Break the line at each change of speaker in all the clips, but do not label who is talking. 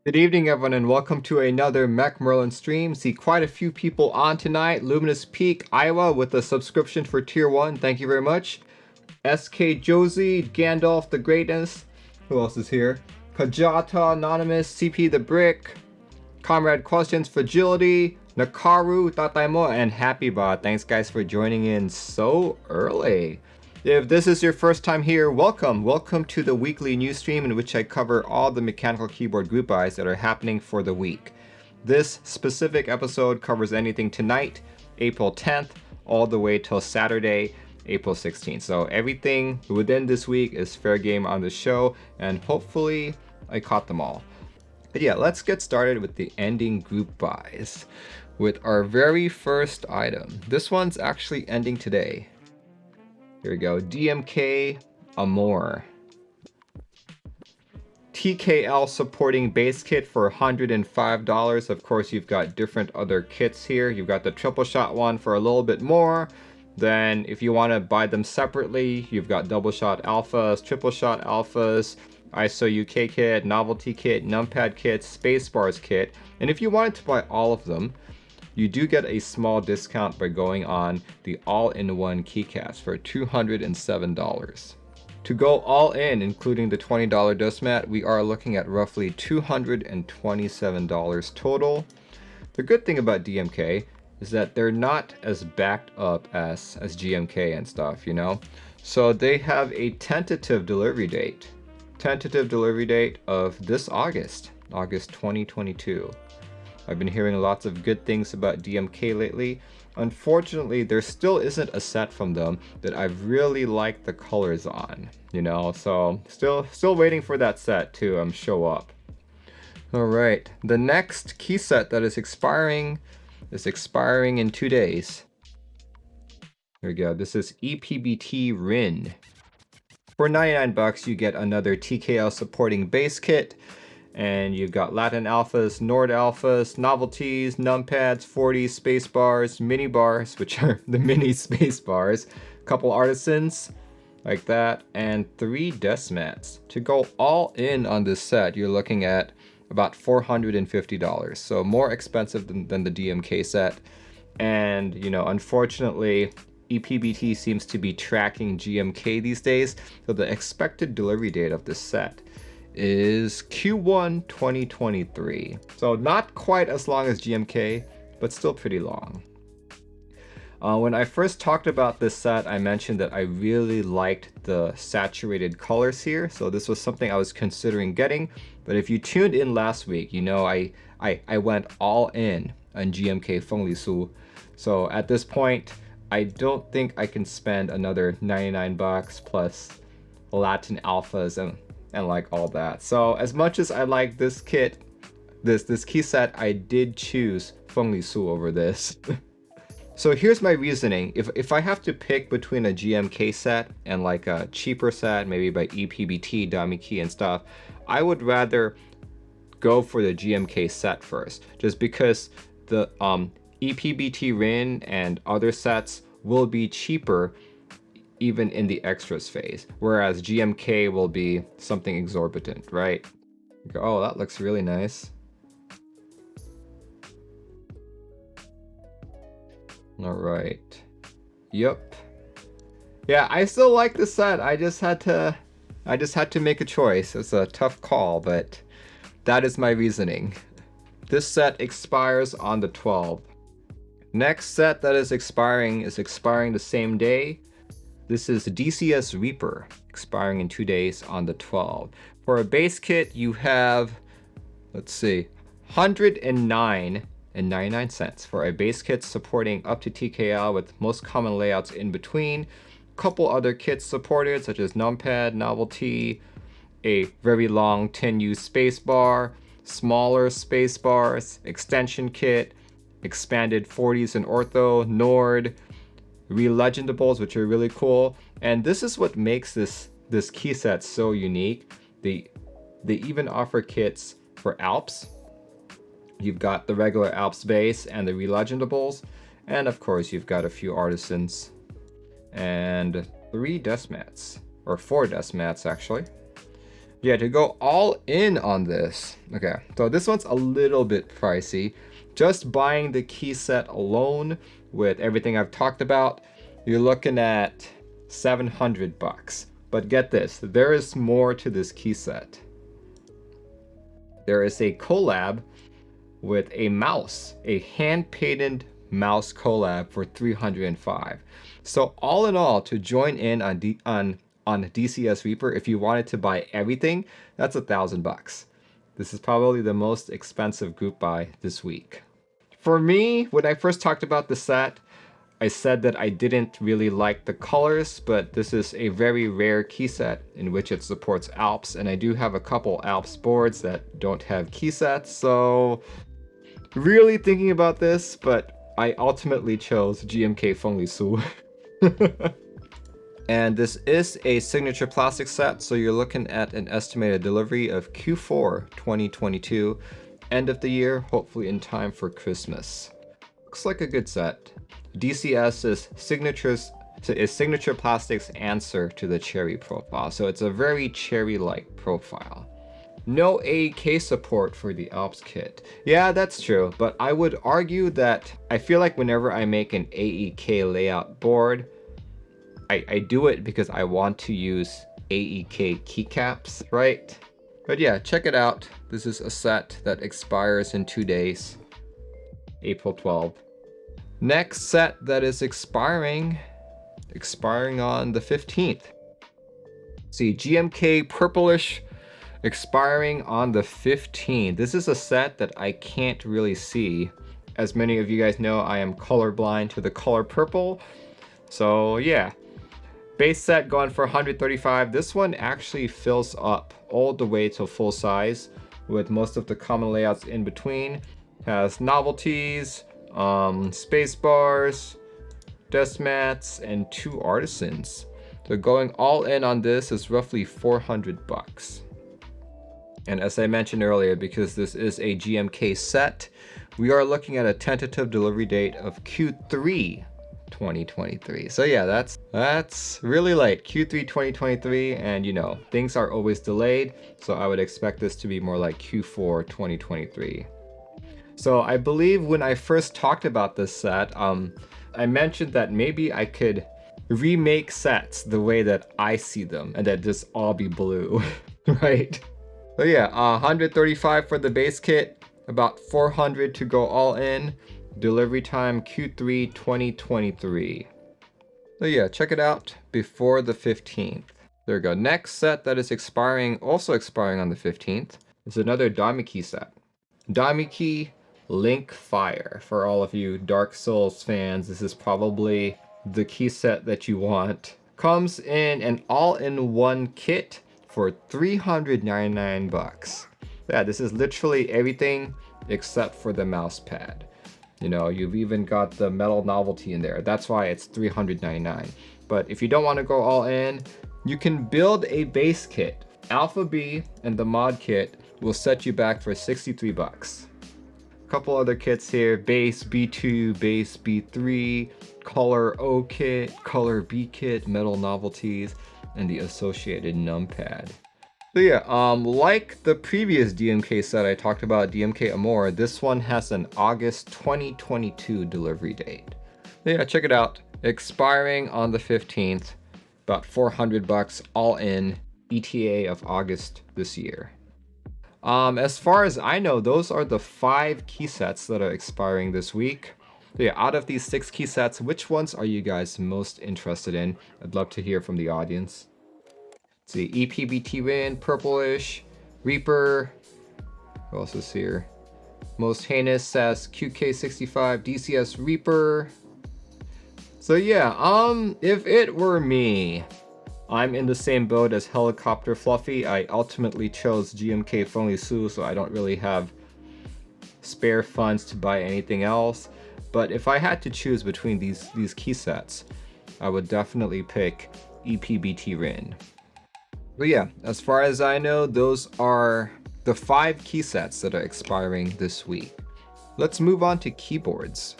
Good evening, everyone, and welcome to another Mech Merlin stream. See quite a few people on tonight. Luminous Peak, Iowa, with a subscription for Tier 1. Thank you very much. SK Josie, Gandalf the Greatness. Who else is here? Kajata, Anonymous, CP the Brick, Comrade Questions, Fragility, Nakaru, Tataimo, and HappyBot. Thanks, guys, for joining in so early. If this is your first time here, welcome. Welcome to the weekly news stream in which I cover all the mechanical keyboard group buys that are happening for the week. This specific episode covers anything tonight, April 10th, all the way till Saturday, April 16th. So everything within this week is fair game on the show, and hopefully I caught them all. But yeah, let's get started with the ending group buys with our very first item. This one's actually ending today. Here we go, DMK Amore. TKL supporting base kit for $105. Of course, you've got different other kits here. You've got the triple shot one for a little bit more. Then if you want to buy them separately, you've got double shot alphas, triple shot alphas, ISO UK kit, novelty kit, numpad kit, spacebars kit. And if you wanted to buy all of them, you do get a small discount by going on the all-in-one keycaps for $207. To go all in, including the $20 dust mat, we are looking at roughly $227 total. The good thing about DMK is that they're not as backed up as GMK and stuff, you know? So they have a tentative delivery date. Tentative delivery date of this August 2022. I've been hearing lots of good things about DMK lately. Unfortunately, there still isn't a set from them that I've really liked the colors on, you know, so still waiting for that set to show up. All right, the next key set that is expiring in 2 days. Here we go. This is ePBT Rin. For 99 bucks, you get another TKL supporting base kit. And you've got Latin alphas, Nord alphas, novelties, numpads, 40 space bars, mini bars, which are the mini space bars, couple artisans like that, and 3 desk mats. To go all in on this set, you're looking at about $450, so more expensive than the DMK set. And you know, unfortunately, ePBT seems to be tracking GMK these days, so the expected delivery date of this set is Q1 2023. So not quite as long as GMK, but still pretty long. When I first talked about this set, I mentioned that I really liked the saturated colors here. So this was something I was considering getting. But if you tuned in last week, you know I went all in on GMK Fengli Su. So at this point, I don't think I can spend another 99 bucks plus Latin alphas and like all that. So as much as I like this kit, this key set, I did choose Fengli Su over this. So here's my reasoning. If I have to pick between a GMK set and like a cheaper set, maybe by ePBT, Divinikey and stuff, I would rather go for the GMK set first, just because the ePBT Rin and other sets will be cheaper even in the extras phase, whereas GMK will be something exorbitant, right? Oh, that looks really nice. All right. Yep. Yeah, I still like the set. I just had to make a choice. It's a tough call, but that is my reasoning. This set expires on the 12th. Next set that is expiring the same day. This is DCS Reaper, expiring in 2 days on the 12th. For a base kit, you have, let's see, $109.99 for a base kit supporting up to TKL with most common layouts in between. Couple other kits supported, such as numpad, novelty, a very long 10U spacebar, smaller space-bars, extension kit, expanded 40s in ortho, Nord, relegendables, which are really cool. And this is what makes this key set so unique. They even offer kits for Alps. You've got the regular Alps base and the relegendables, and of course you've got a few artisans and 3 desk mats, or 4 desk mats actually. Yeah, to go all in on this. Okay, so this one's a little bit pricey. Just buying the key set alone with everything I've talked about, you're looking at 700 bucks. But get this, there is more to this key set. There is a collab with a mouse, a hand-painted mouse collab for 305. So all in all, to join in on DCS Reaper, if you wanted to buy everything, that's $1,000. This is probably the most expensive group buy this week. For me, when I first talked about the set, I said that I didn't really like the colors, but this is a very rare key set in which it supports Alps, and I do have a couple Alps boards that don't have key sets, so really thinking about this, but I ultimately chose GMK Purpleish. And this is a signature plastic set, so you're looking at an estimated delivery of Q4 2022, end of the year, hopefully in time for Christmas. Looks like a good set. DCS is signature plastic's answer to the cherry profile, so it's a very cherry-like profile. No AEK support for the Alps kit. Yeah, that's true, but I would argue that I feel like whenever I make an AEK layout board, I do it because I want to use AEK keycaps, right? But yeah, check it out. This is a set that expires in 2 days, April 12th. Next set that is expiring on the 15th. See, GMK Purpleish expiring on the 15th. This is a set that I can't really see. As many of you guys know, I am colorblind to the color purple. So yeah, base set going for 135. This one actually fills up all the way to full size with most of the common layouts in between. Has novelties, space bars, desk mats, and 2 artisans. So going all in on this is roughly 400 bucks. And as I mentioned earlier, because this is a GMK set, we are looking at a tentative delivery date of Q3 2023. So yeah, that's really late, Q3 2023, and you know, things are always delayed, so I would expect this to be more like Q4 2023. So I believe when I first talked about this set, I mentioned that maybe I could remake sets the way that I see them and that just all be blue, right? So yeah, 135 for the base kit, about 400 to go all in. Delivery time Q3 2023. So yeah, check it out before the 15th. There we go. Next set that is also expiring on the 15th, is another Divinikey set. Divinikey Link Fire. For all of you Dark Souls fans, this is probably the key set that you want. Comes in an all-in-one kit for 399 bucks. Yeah, this is literally everything except for the mouse pad. You know, you've even got the metal novelty in there. That's why it's 399. But if you don't want to go all in, you can build a base kit. Alpha B and the mod kit will set you back for 63 bucks. A couple other kits here, base B2, base B3, color O kit, color B kit, metal novelties, and the associated numpad. So yeah, like the previous DMK set I talked about, DMK Amore, this one has an August 2022 delivery date. So yeah, check it out. Expiring on the 15th, about 400 bucks all in, ETA of August this year. As far as I know, those are the 5 key sets that are expiring this week. So yeah, out of these 6 key sets, which ones are you guys most interested in? I'd love to hear from the audience. See, ePBT Win, Purpleish, Reaper, who else is here? Most Heinous says QK65, DCS Reaper. So yeah, if it were me, I'm in the same boat as Helicopter Fluffy. I ultimately chose GMK Purpleish, so I don't really have spare funds to buy anything else. But if I had to choose between these key sets, I would definitely pick ePBT Rin. But yeah, as far as I know, those are the 5 key sets that are expiring this week. Let's move on to keyboards.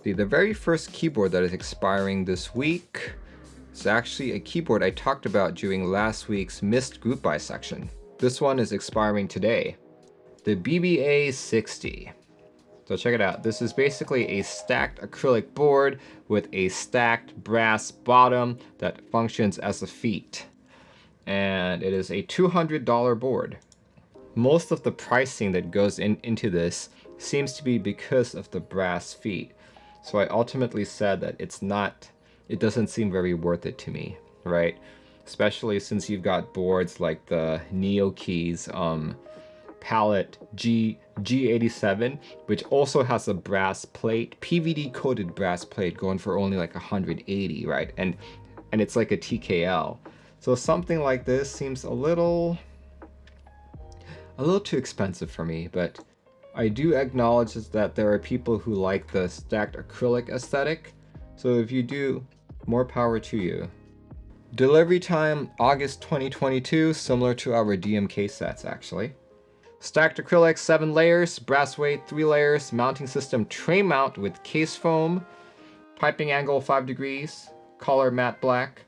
The very first keyboard that is expiring this week is actually a keyboard I talked about during last week's missed group buy section. This one is expiring today. The BBA 60. So check it out. This is basically a stacked acrylic board with a stacked brass bottom that functions as a feet. And it is a $200 board. Most of the pricing that goes into this seems to be because of the brass feet. So I ultimately said that it doesn't seem very worth it to me, right? Especially since you've got boards like the Novelkeys palette G87, which also has a brass plate, PVD coated brass plate going for only like 180, right? And it's like a TKL. So something like this seems a little too expensive for me, but I do acknowledge that there are people who like the stacked acrylic aesthetic. So if you do, more power to you. Delivery time August 2022, similar to our DMK sets actually. Stacked acrylic 7 layers, brass weight 3 layers, mounting system tray mount with case foam, piping angle 5 degrees, color matte black.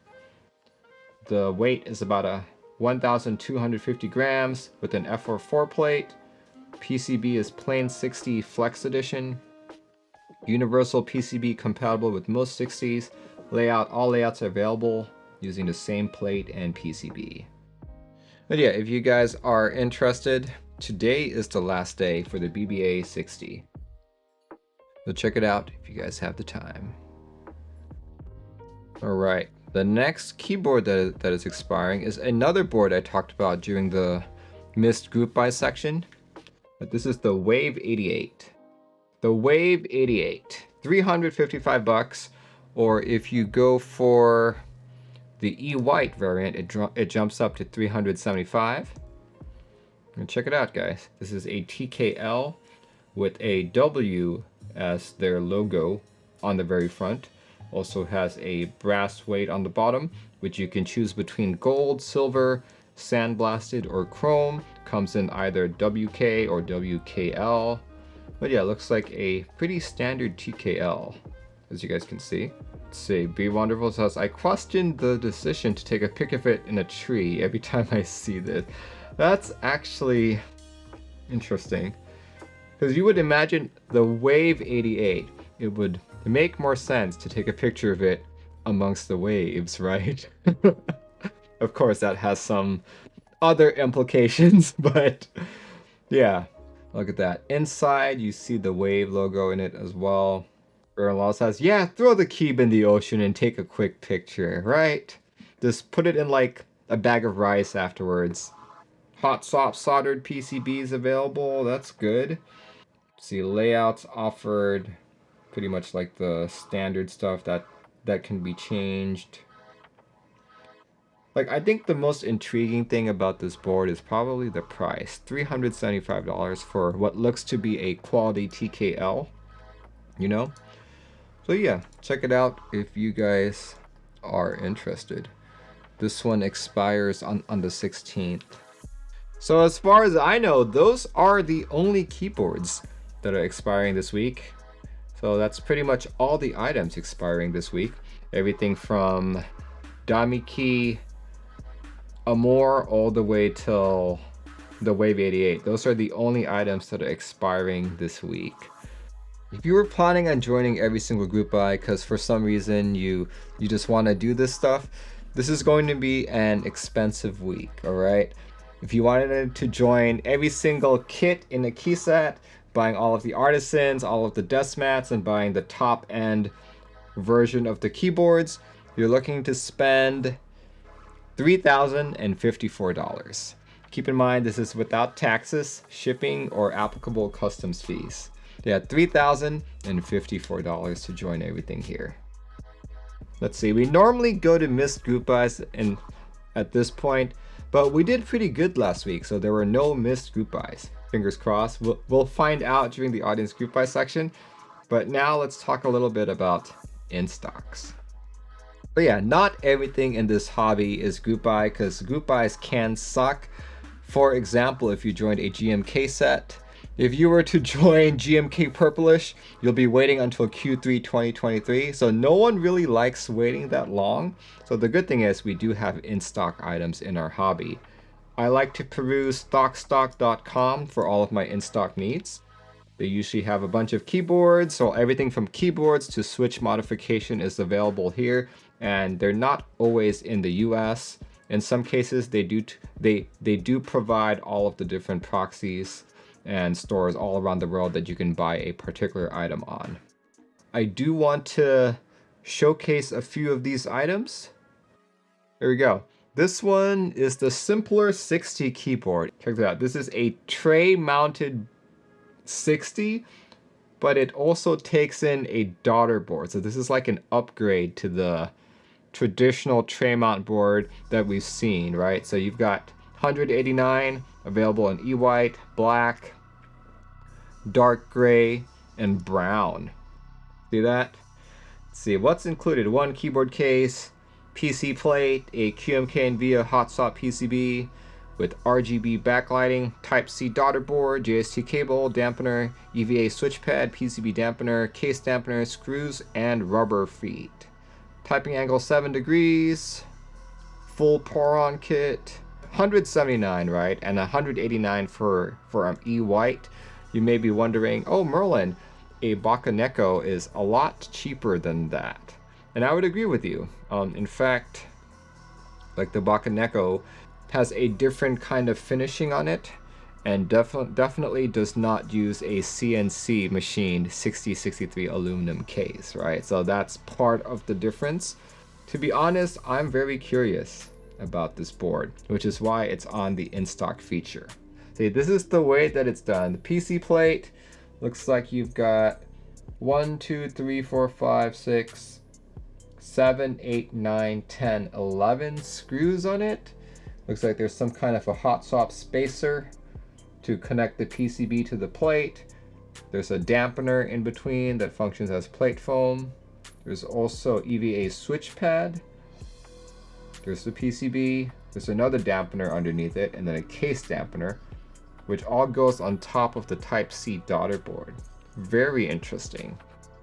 The weight is about 1,250 grams with an F44 plate. PCB is plain 60 Flex Edition. Universal PCB compatible with most 60s. All layouts are available using the same plate and PCB. But yeah, if you guys are interested, today is the last day for the BBA 60. So check it out if you guys have the time. Alright, the next keyboard that is expiring is another board I talked about during the missed group buy section. But this is the Wave 88. The Wave 88, 355 bucks, or if you go for the E-White variant, it jumps up to 375. And check it out, guys. This is a TKL with a W as their logo on the very front. Also has a brass weight on the bottom, which you can choose between gold, silver, sandblasted, or chrome. Comes in either WK or WKL. But yeah, looks like a pretty standard TKL, as you guys can see. Let's see, Be Wonderful says, I question the decision to take a pic of it in a tree every time I see this. That's actually interesting. Because you would imagine the Wave 88, it would make more sense to take a picture of it amongst the waves, right? Of course, that has some other implications, but yeah, look at that. Inside, you see the Wave logo in it as well. Law says, yeah, throw the Keeb in the ocean and take a quick picture, right? Just put it in like a bag of rice afterwards. Hot swap soldered PCBs available, that's good. See, layouts offered, pretty much like the standard stuff that can be changed. Like, I think the most intriguing thing about this board is probably the price. $375 for what looks to be a quality TKL, you know? So yeah, check it out if you guys are interested. This one expires on the 16th. So as far as I know, those are the only keyboards that are expiring this week. So that's pretty much all the items expiring this week. Everything from DMK Amore all the way till the Wave 88. Those are the only items that are expiring this week. If you were planning on joining every single group buy because for some reason you just want to do this stuff, this is going to be an expensive week, alright? If you wanted to join every single kit in a key set, buying all of the artisans, all of the desk mats, and buying the top end version of the keyboards, you're looking to spend $3,054. Keep in mind, this is without taxes, shipping, or applicable customs fees. Yeah, $3,054 to join everything here. Let's see, we normally go to missed group buys at this point, but we did pretty good last week, so there were no missed group buys. Fingers crossed. We'll find out during the audience group buy section. But now let's talk a little bit about in stocks. But yeah, not everything in this hobby is group buy because group buys can suck. For example, if you joined a GMK set, if you were to join GMK Purpleish, you'll be waiting until Q3 2023. So no one really likes waiting that long. So the good thing is we do have in-stock items in our hobby. I like to peruse thoughtstock.com for all of my in-stock needs. They usually have a bunch of keyboards, so everything from keyboards to switch modification is available here, and they're not always in the US. In some cases, they do provide all of the different proxies and stores all around the world that you can buy a particular item on. I do want to showcase a few of these items. There we go. This one is the Simpler 60 keyboard. Check it out. This is a tray-mounted 60, but it also takes in a daughter board. So this is like an upgrade to the traditional tray mount board that we've seen, right? So you've got 189 available in E-white, black, dark gray, and brown. See that? Let's see what's included. One keyboard case, PC plate, a QMK and VIA hot swap PCB with RGB backlighting, Type-C daughter board, JST cable, dampener, EVA switch pad, PCB dampener, case dampener, screws, and rubber feet. Typing angle 7 degrees, full pour-on kit, 179, right? And 189 for E-white. You may be wondering, oh Merlin, a Bakaneko is a lot cheaper than that. And I would agree with you. In fact, like the Bakaneko has a different kind of finishing on it, and definitely does not use a CNC machined 6063 aluminum case, right? So that's part of the difference. To be honest, I'm very curious about this board, which is why it's on the in-stock feature. See, this is the way that it's done. The PC plate looks like you've got 1, 2, 3, 4, 5, 6, 7, 8, 9, 10, 11 screws on it. Looks like there's some kind of a hot swap spacer to connect the PCB to the plate. There's a dampener in between that functions as plate foam. There's also EVA switch pad. There's the PCB. There's another dampener underneath it, and then a case dampener, which all goes on top of the Type-C daughter board. Very interesting.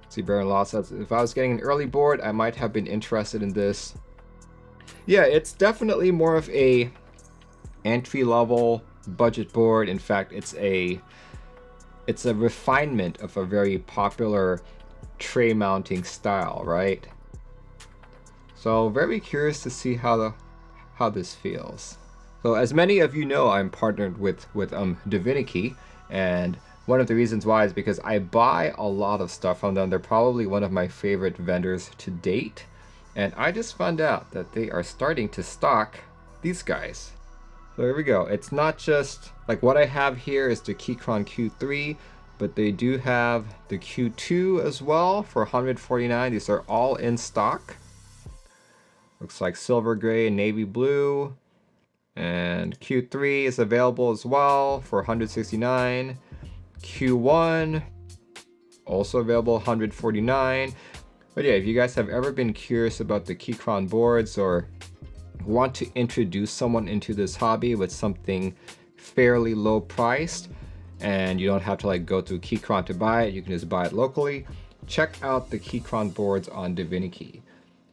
See, Baron Law says, if I was getting an early board, I might have been interested in this. Yeah, it's definitely more of a entry-level budget board. In fact, it's a refinement of a very popular tray mounting style, right? So very curious to see how this feels. So as many of you know, I'm partnered with Divinikey, and one of the reasons why is because I buy a lot of stuff from them. They're probably one of my favorite vendors to date. And I just found out that they are starting to stock these guys. So here we go. It's not just like what I have here is the Keychron Q3, but they do have the Q2 as well for 149. These are all in stock. Looks like silver gray and navy blue. And Q3 is available as well for 169. Q1 also available 149. But yeah, if you guys have ever been curious about the Keychron boards or want to introduce someone into this hobby with something fairly low priced, and you don't have to like go to Keychron to buy it, you can just buy it locally, check out the Keychron boards on Divinikey.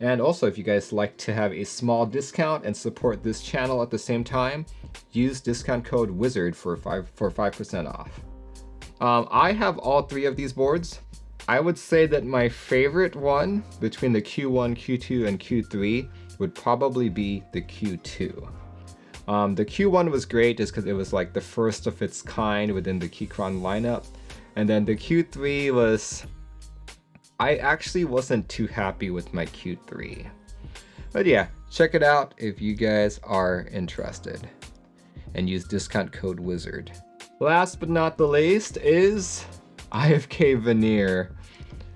And also, if you guys like to have a small discount and support this channel at the same time, use discount code WIZARD for 5% off. I have all three of these boards. I would say that my favorite one between the Q1, Q2, and Q3 would probably be the Q2. The Q1 was great just because it was like the first of its kind within the Keychron lineup. And then the Q3 was... I actually wasn't too happy with my Q3. But yeah, check it out if you guys are interested. And use discount code WIZARD. Last but not the least is IFK Vanir.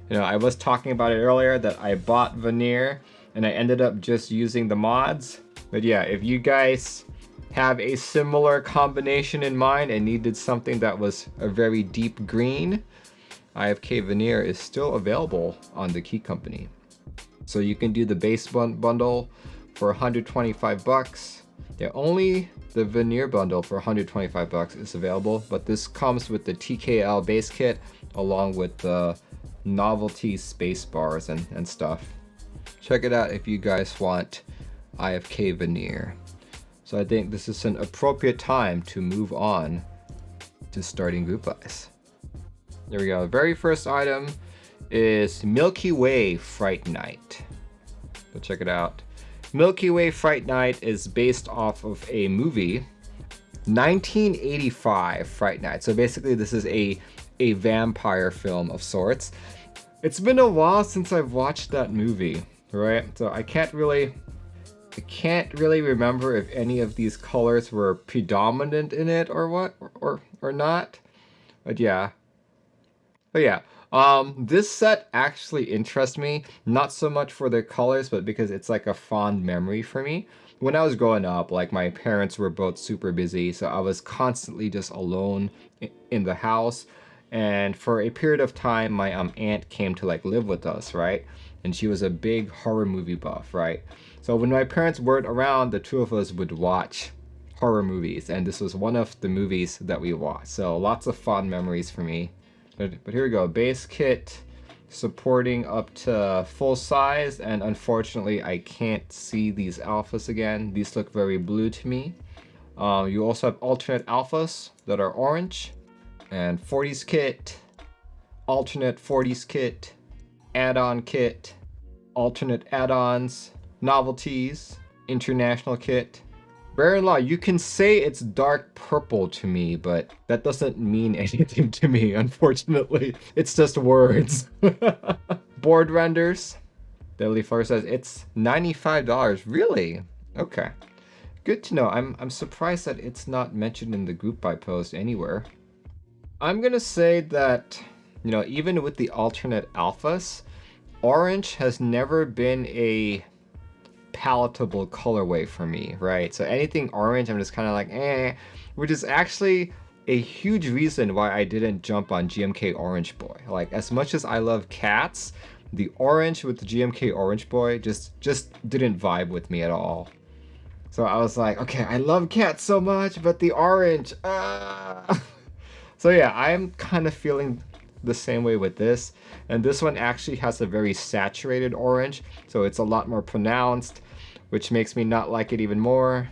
You know, I was talking about it earlier that I bought Vanir and I ended up just using the mods. But yeah, if you guys have a similar combination in mind and needed something that was a very deep green, IFK Vanir is still available on the Key Company. So you can do the base bundle for 125 bucks. Yeah, only the Vanir bundle for 125 bucks is available, but this comes with the TKL base kit along with the novelty space bars and stuff. Check it out if you guys want IFK Vanir. So I think this is an appropriate time to move on to starting group buys. There we go. The very first item is Milky Way Fright Night. Go check it out. Milky Way Fright Night is based off of a movie, 1985 Fright Night. So basically this is a vampire film of sorts. It's been a while since I've watched that movie, right? So I can't really remember if any of these colors were predominant in it or what, or not. But yeah. This set actually interests me, not so much for the colors, but because it's like a fond memory for me. When I was growing up, like my parents were both super busy, so I was constantly just alone in the house. And for a period of time, my aunt came to like live with us, right? And she was a big horror movie buff, right? So when my parents weren't around, the two of us would watch horror movies, and this was one of the movies that we watched. So lots of fond memories for me. But here we go, base kit supporting up to full size, and unfortunately I can't see these alphas again. These look very blue to me. You also have alternate alphas that are orange, and 40s kit, alternate 40s kit, add-on kit, alternate add-ons, novelties, international kit. Bear in mind, you can say it's dark purple to me, but that doesn't mean anything to me, unfortunately. It's just words. Board renders. Deadly Flare says it's $95. Really? Okay. Good to know. I'm surprised that it's not mentioned in the group buy post anywhere. I'm gonna say that, you know, even with the alternate alphas, orange has never been a palatable colorway for me, right? So anything orange, I'm just kind of like, which is actually a huge reason why I didn't jump on GMK Orange Boy. Like, as much as I love cats, the orange with the GMK Orange Boy just didn't vibe with me at all. So I was like, okay, I love cats so much, but the orange, So yeah, I'm kind of feeling the same way with this. And this one actually has a very saturated orange, so it's a lot more pronounced, which makes me not like it even more.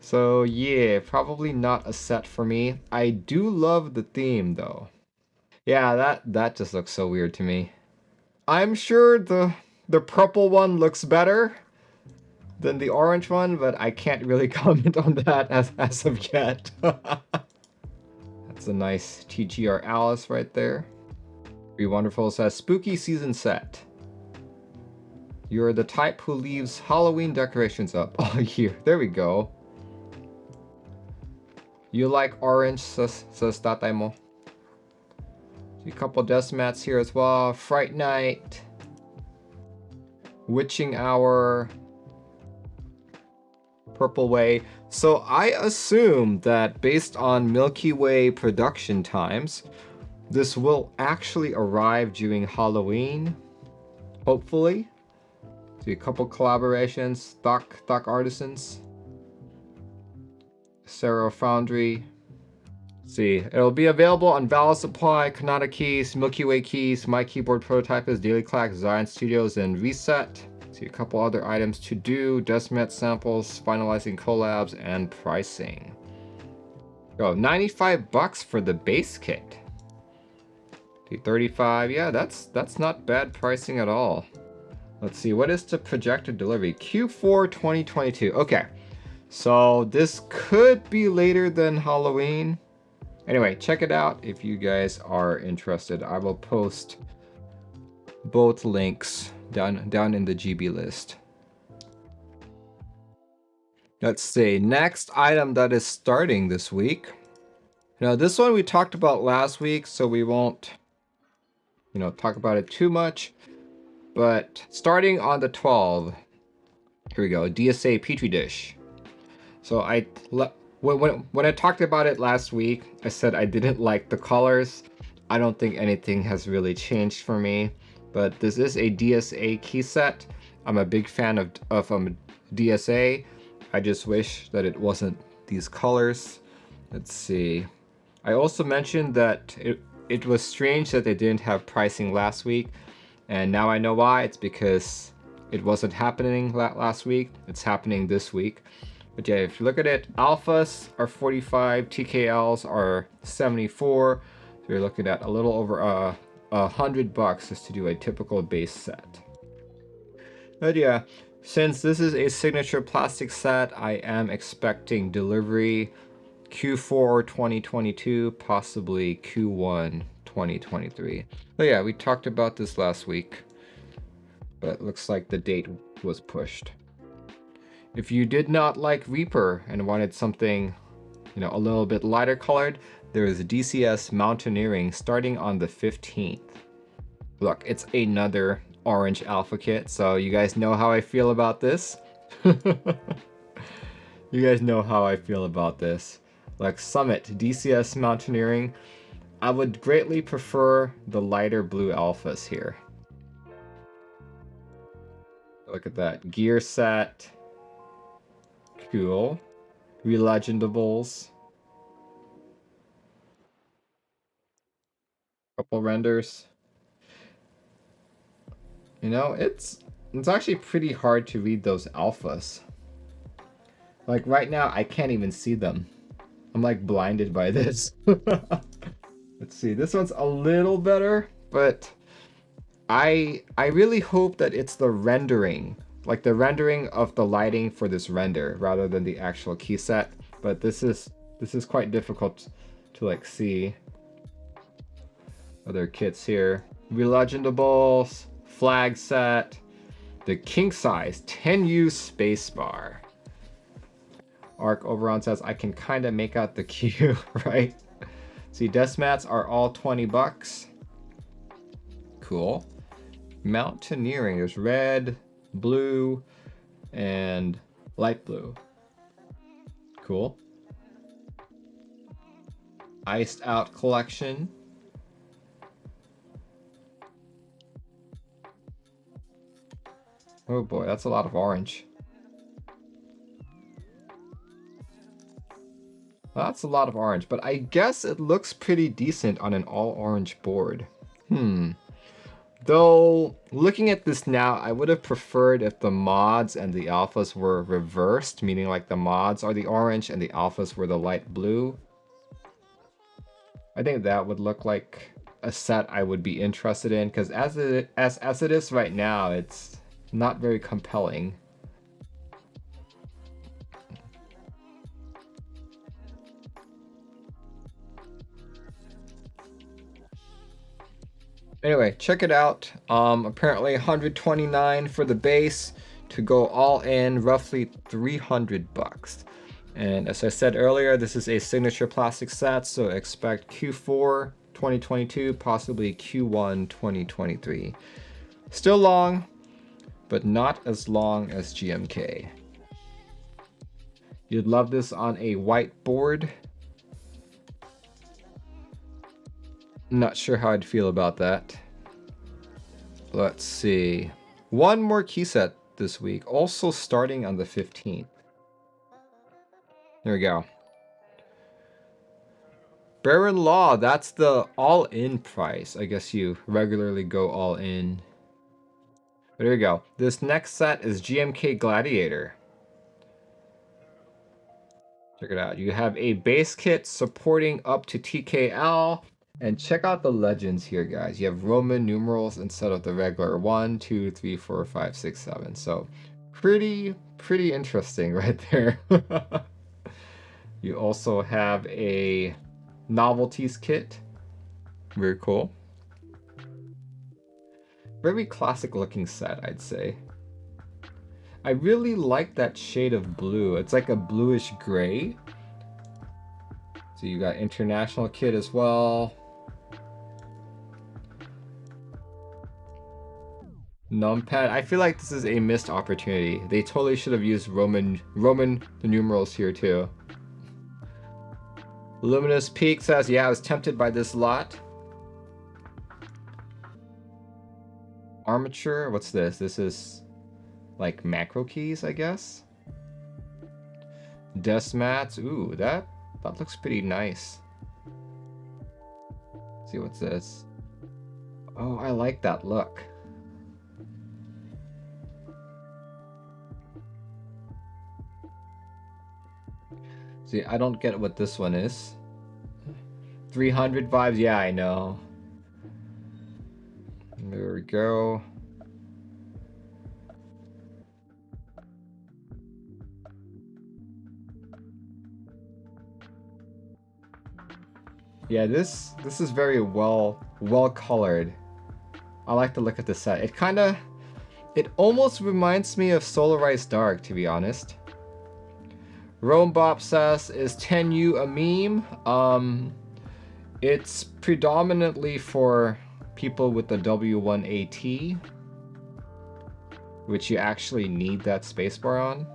So yeah, probably not a set for me. I do love the theme though. Yeah, that just looks so weird to me. I'm sure the purple one looks better than the orange one, but I can't really comment on that as of yet. That's a nice TGR Alice right there. Be Wonderful says, spooky season set. You're the type who leaves Halloween decorations up all year. There we go. You like orange, says tatay mo. A couple desk mats here as well. Fright Night. Witching Hour. Purple Way. So I assume that based on Milky Way production times, this will actually arrive during Halloween, hopefully. See a couple collaborations, Doc Artisans, Cerro Foundry. See, it'll be available on Valor Supply, Kanata Keys, Milky Way Keys, My Keyboard Prototypist, DailyClack, Zion Studios, and Reset. See a couple other items to do, Desmet samples, finalizing collabs, and pricing. Go, $95 for the base kit. 35, yeah, that's not bad pricing at all. Let's see, what is the projected delivery? Q4 2022. Okay, so this could be later than Halloween. Anyway, check it out if you guys are interested. I will post both links down in the GB list. Let's see, next item that is starting this week. Now this one we talked about last week, so we won't, talk about it too much. But starting on the 12th, here we go, DSA Petri Dish. So when I talked about it last week, I said I didn't like the colors. I don't think anything has really changed for me. But this is a DSA key set. I'm a big fan of DSA. I just wish that it wasn't these colors. Let's see. I also mentioned that it was strange that they didn't have pricing last week. And now I know why. It's because it wasn't happening last week. It's happening this week. But yeah, if you look at it, alphas are 45, TKLs are 74. So you're looking at a little over $100 just to do a typical base set. But yeah, since this is a signature plastic set, I am expecting delivery Q4 2022, possibly Q1 2023. But yeah, we talked about this last week, but it looks like the date was pushed. If you did not like Reaper and wanted something, you know, a little bit lighter colored, there is DCS Mountaineering starting on the 15th. Look, it's another orange alpha kit, so you guys know how I feel about this. You guys know how I feel about this. Like Summit, DCS Mountaineering, I would greatly prefer the lighter blue alphas here. Look at that. Gear set. Cool. Relegendables. Couple renders. You know, it's actually pretty hard to read those alphas. Like right now, I can't even see them. I'm like blinded by this. Let's see, this one's a little better, but I really hope that it's the rendering, like the rendering of the lighting for this render rather than the actual key set. But this is quite difficult to like see. Other kits here. Relegendables, flag set, the king size 10U spacebar. Arc Oberon says I can kind of make out the Q, right? See, desk mats are all $20. Cool. Mountaineering, there's red, blue, and light blue. Cool. Iced out collection. Oh boy, that's a lot of orange. That's a lot of orange, but I guess it looks pretty decent on an all-orange board. Though, looking at this now, I would have preferred if the mods and the alphas were reversed, meaning like the mods are the orange and the alphas were the light blue. I think that would look like a set I would be interested in, because as it is right now, it's not very compelling. Anyway, check it out. Apparently 129 for the base to go all in, roughly $300. And as I said earlier, this is a signature plastic set, so expect Q4 2022, possibly Q1 2023. Still long, but not as long as GMK. You'd love this on a white board. Not sure how I'd feel about that. Let's see. One more key set this week, also starting on the 15th. There we go. Baron Law, that's the all-in price. I guess you regularly go all in. But there you go. This next set is GMK Gladiator. Check it out. You have a base kit supporting up to TKL. And check out the legends here, guys. You have Roman numerals instead of the regular 1, 2, 3, 4, 5, 6, 7. So pretty interesting right there. You also have a Novelkeys kit. Very cool. Very classic looking set, I'd say. I really like that shade of blue. It's like a bluish gray. So you got international kit as well. Numpad. I feel like this is a missed opportunity. They totally should have used Roman the numerals here too. Luminous Peak says, yeah, I was tempted by this lot. Armature, what's this? This is like macro keys, I guess. Desk mats. Ooh, that looks pretty nice. Let's see, what's this? Oh, I like that look. See, I don't get what this one is. 300 vibes? Yeah, I know. There we go. Yeah, this is very well colored. I like to look at the set. It almost reminds me of Solarized Dark, to be honest. Romebop says, is 10U a meme? It's predominantly for people with the W1AT, which you actually need that spacebar on.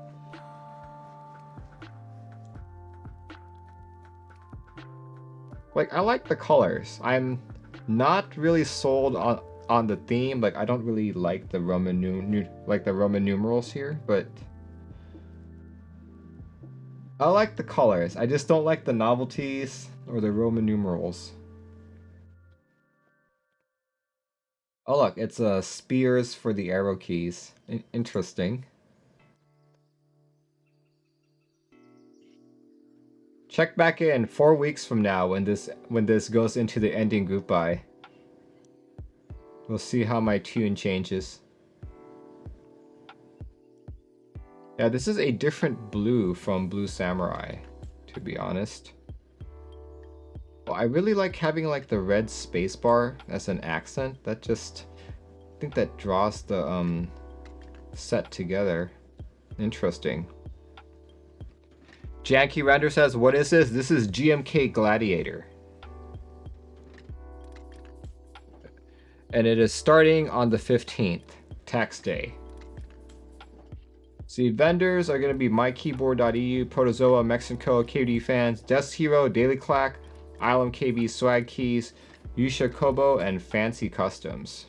Like, I like the colors. I'm not really sold on the theme. Like, I don't really like the Roman numerals here, but I like the colors. I just don't like the novelties or the Roman numerals. Oh look, it's spears for the arrow keys. Interesting. Check back in 4 weeks from now when this goes into the ending group buy. We'll see how my tune changes. Yeah, this is a different blue from Blue Samurai, to be honest. Well, I really like having like the red spacebar as an accent. I think that draws the set together. Interesting. Janky Render says, what is this? This is GMK Gladiator. And it is starting on the 15th, tax day. See, vendors are going to be mykeyboard.eu, Protozoa, Mexico, KD Fans, Death Hero, Daily Clack, Island KB, Swag Keys, Yusha Kobo, and Fancy Customs.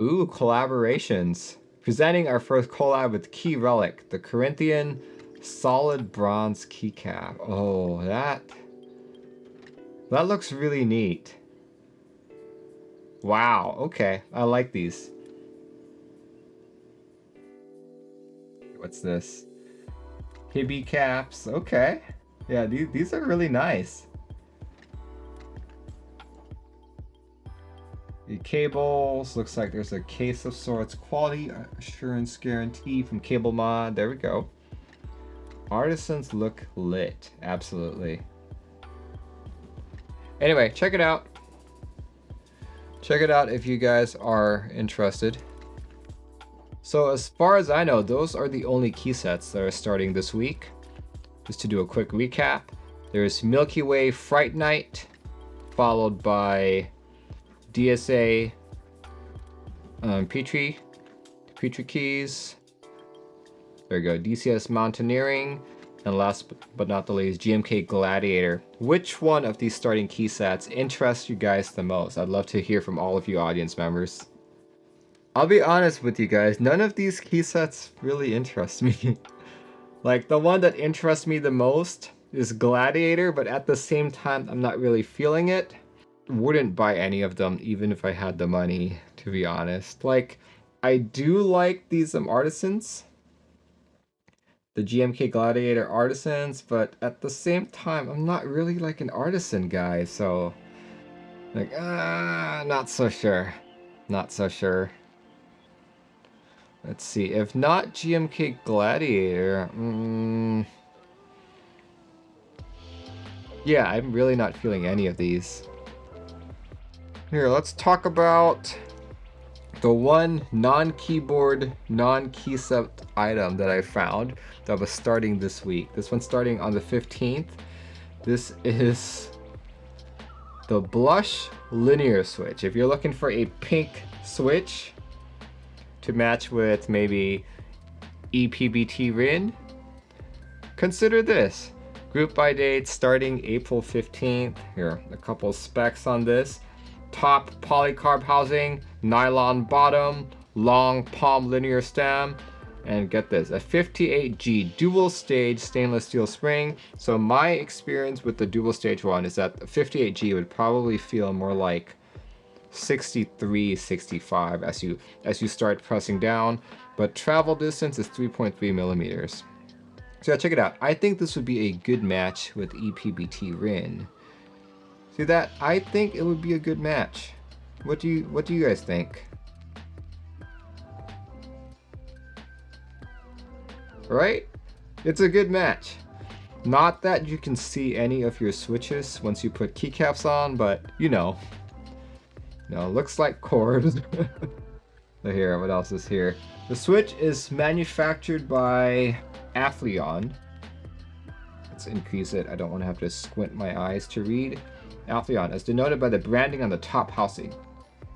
Ooh, collaborations. Presenting our first collab with Key Relic, the Corinthian solid bronze keycap. Oh, that looks really neat. Wow, okay, I like these. What's this? Hibby caps, okay. Yeah, these are really nice. The cables, looks like there's a case of sorts. Quality assurance guarantee from Cable Mod. There we go. Artisans look lit, absolutely. Anyway, check it out. Check it out if you guys are interested. So as far as I know, those are the only key sets that are starting this week. Just to do a quick recap, there's Milky Way Fright Night, followed by DSA Petrikeys. There we go, DCS Mountaineering, and last but not the least, GMK Gladiator. Which one of these starting key sets interests you guys the most? I'd love to hear from all of you audience members. I'll be honest with you guys, none of these key sets really interest me. Like, the one that interests me the most is Gladiator, but at the same time, I'm not really feeling it. Wouldn't buy any of them even if I had the money, to be honest. Like, I do like these artisans, the GMK Gladiator artisans, but at the same time, I'm not really like an artisan guy, so like, not so sure. Not so sure. Let's see, if not GMK Gladiator, yeah, I'm really not feeling any of these. Here, let's talk about the one non-keyboard, non-key set item that I found that was starting this week. This one's starting on the 15th. This is the Blush Linear Switch. If you're looking for a pink switch to match with maybe ePBT Rin, consider this. Group by date starting April 15th. Here, a couple specs on this. Top polycarb housing, nylon bottom, long palm linear stem, and get this, a 58G dual stage stainless steel spring. So my experience with the dual stage one is that the 58G would probably feel more like 63, 65 as you start pressing down, but travel distance is 3.3 millimeters. So yeah, check it out. I think this would be a good match with ePBT Rin. See that? I think it would be a good match. What do you guys think? Right? It's a good match. Not that you can see any of your switches once you put keycaps on, but you know. No, looks like cords. So here, what else is here? The switch is manufactured by Athleon. Let's increase it. I don't want to have to squint my eyes to read. Athleon, as denoted by the branding on the top housing.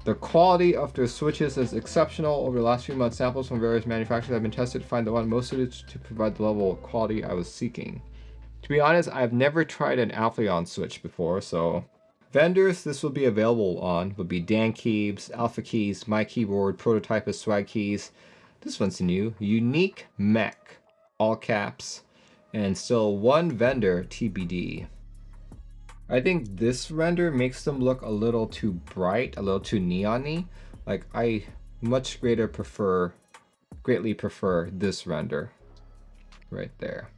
The quality of their switches is exceptional. Over the last few months, samples from various manufacturers have been tested to find the one most suited to provide the level of quality I was seeking. To be honest, I've never tried an Athleon switch before, so... Vendors this will be available on would be DanKeys, Alphakeys, My Keyboard, Prototypist, Swag Keys. This one's new. Unique Mech, all caps, and still one vendor, TBD. I think this render makes them look a little too bright, a little too neon-y. Like, I much greatly prefer this render right there.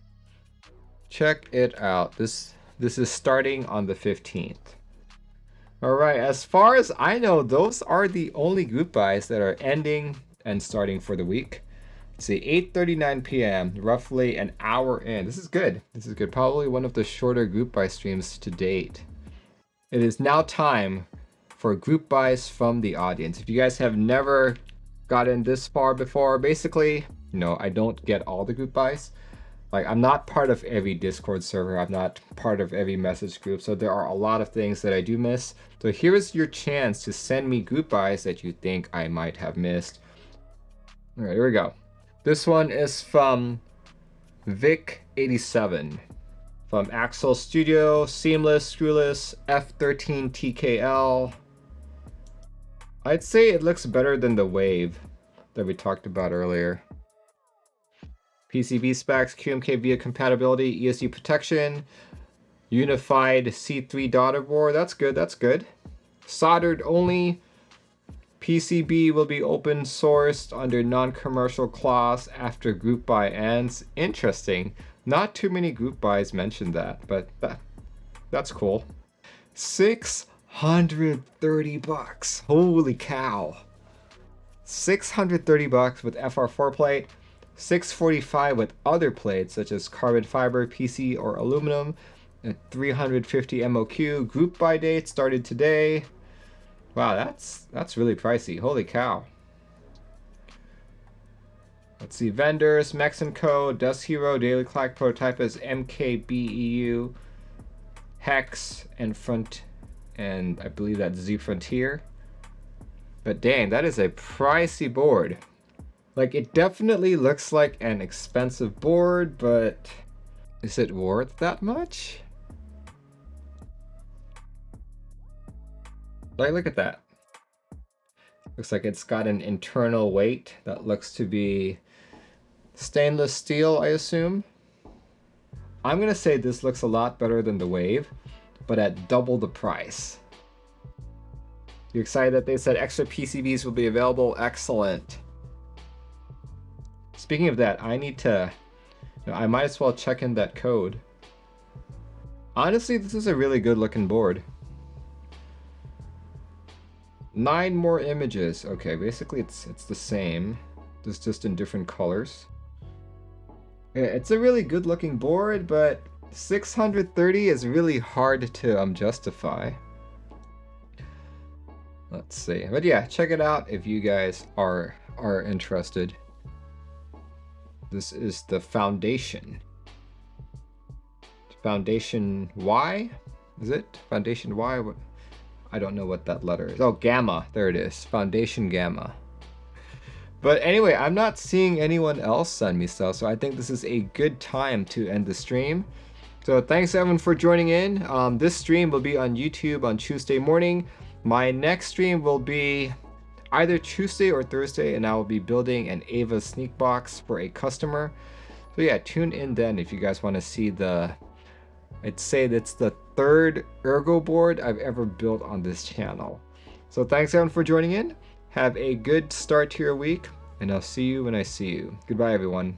Check it out. This is starting on the 15th. Alright, as far as I know, those are the only group buys that are ending and starting for the week. Let's see, 8:39 p.m., roughly an hour in. This is good. This is good. Probably one of the shorter group buy streams to date. It is now time for group buys from the audience. If you guys have never gotten this far before, basically, you know, I don't get all the group buys. Like, I'm not part of every Discord server. I'm not part of every message group. So there are a lot of things that I do miss. So here's your chance to send me group buys that you think I might have missed. All right, here we go. This one is from Vic87. From Axel Studio, Seamless, Screwless, F13TKL. I'd say it looks better than the Wave that we talked about earlier. PCB specs, QMK via compatibility, ESD protection, unified C3 daughter board. That's good, that's good. Soldered only. PCB will be open sourced under non-commercial clause after group buy ends. Interesting. Not too many group buys mentioned that, but that's cool. 630 bucks. Holy cow. 630 bucks with FR4 plate. 645 with other plates such as carbon fiber, PC, or aluminum, and 350 MOQ. Group buy date started today. Wow, that's really pricey. Holy cow. Let's see, vendors, Mexenco, Dust Hero, Daily Clack, Prototypist, MKBEU, Hex, and I believe that's Z Frontier. But dang, that is a pricey board. Like, it definitely looks like an expensive board, but is it worth that much? Like, look at that. Looks like it's got an internal weight that looks to be stainless steel, I assume. I'm gonna say this looks a lot better than the Wave, but at double the price. You excited that they said extra PCBs will be available? Excellent. Speaking of that, I need to, I might as well check in that code. Honestly, this is a really good looking board. 9 more images. Okay, basically it's the same. It's just in different colors. Yeah, it's a really good looking board, but 630 is really hard to justify. Let's see. But yeah, check it out if you guys are interested. This is the Foundation. Foundation Y? Is it? Foundation Y? I don't know what that letter is. Oh, Gamma. There it is. Foundation Gamma. But anyway, I'm not seeing anyone else send me stuff, so I think this is a good time to end the stream. So thanks everyone for joining in. This stream will be on YouTube on Tuesday morning. My next stream will be either Tuesday or Thursday, and I will be building an Ava sneak box for a customer. So yeah, tune in then if you guys want to see I'd say that's the 3rd ergo board I've ever built on this channel. So thanks everyone for joining in. Have a good start to your week, and I'll see you when I see you. Goodbye everyone.